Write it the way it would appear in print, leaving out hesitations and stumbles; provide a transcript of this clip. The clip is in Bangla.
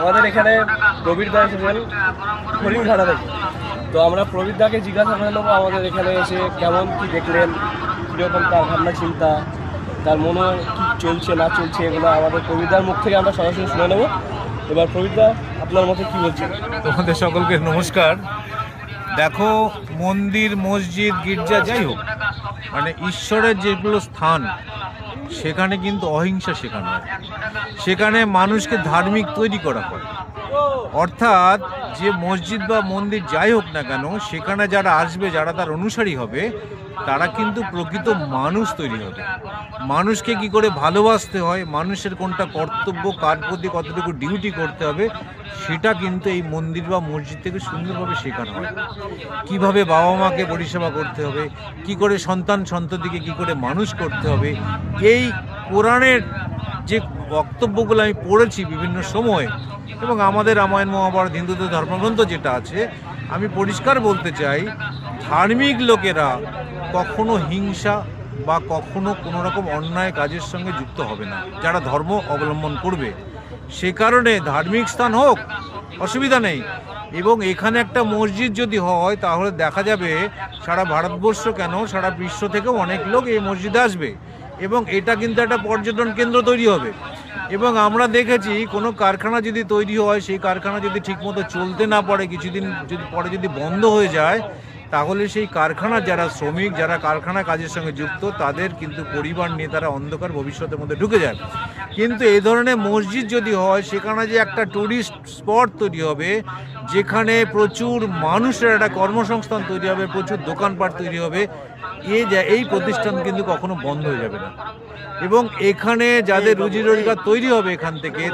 আমাদের এখানে প্রবীর দা এসেছেন হরিণঘাটা থেকে। তো আমরা প্রবীর দাকে জিজ্ঞাসা করে নেবো আমাদের এখানে এসে কেমন কি দেখলেন, কীরকম তার ভাবনা চিন্তা, তার মনে কী চলছে না চলছে, এগুলো আমাদের প্রবীর দার মুখ থেকে আমরা সরাসরি শুনে নেবো। এবার প্রবীর দা, আপনার মতে কী বলছেন? তোমাদের সকলকে নমস্কার। দেখো, মন্দির, মসজিদ, গির্জা যাই হোক, মানে ঈশ্বরের যেগুলো স্থান, সেখানে কিন্তু অহিংসা শেখানো হয়, সেখানে মানুষকে ধার্মিক তৈরি করা হয়। অর্থাৎ যে মসজিদ বা মন্দির যাই হোক না কেন, সেখানে যারা আসবে, যারা তার অনুসারী হবে, তারা কিন্তু প্রকৃত মানুষ তৈরি হবে। মানুষকে কি করে ভালোবাসতে হয়, মানুষের কোনটা কর্তব্য, কার প্রতি কতটুকু ডিউটি করতে হবে, সেটা কিন্তু এই মন্দির বা মসজিদ থেকে সুন্দরভাবে শেখানো হয়। কিভাবে বাবা মাকে পরিষেবা করতে হবে, কি করে সন্তান সন্ততিকে কি করে মানুষ করতে হবে, এই কোরআনের যে বক্তব্যগুলো আমি পড়েছি বিভিন্ন সময়, এবং আমাদের রামায়ণ মহাভারত হিন্দুদের ধর্মগ্রন্থ যেটা আছে, আমি পরিষ্কার বলতে চাই, ধার্মিক লোকেরা কখনো হিংসা বা কখনো কোনো রকম অন্যায় কাজের সঙ্গে যুক্ত হবে না, যারা ধর্ম অবলম্বন করবে। সে কারণে ধার্মিক স্থান হোক, অসুবিধা নেই। এবং এখানে একটা মসজিদ যদি হয়, তাহলে দেখা যাবে সারা ভারতবর্ষ কেন, সারা বিশ্ব থেকেও অনেক লোক এই মসজিদে আসবে, এবং এটা কিন্তু একটা পর্যটন কেন্দ্র তৈরি হবে। এবং আমরা দেখেছি, কোনো কারখানা যদি তৈরি হয়, সেই কারখানা যদি ঠিকমতো চলতে না পারে, কিছুদিন যদি পরে যদি বন্ধ হয়ে যায়, তাহলে সেই কারখানার যারা শ্রমিক, যারা কারখানা কাজের সঙ্গে যুক্ত, তাদের কিন্তু পরিবার নিয়ে তারা অন্ধকার ভবিষ্যতের মধ্যে ঢুকে যায়। কিন্তু এই ধরনের মসজিদ যদি হয়, সেখানে যে একটা ট্যুরিস্ট স্পট তৈরি হবে, যেখানে প্রচুর মানুষের একটা কর্মসংস্থান তৈরি হবে, প্রচুর দোকানপাট তৈরি হবে, এই প্রতিষ্ঠান কিন্তু কখনো বন্ধ হয়ে যাবে না। এবং এখানে যাদের রুজি রোজগার তৈরি হবে এখান থেকে,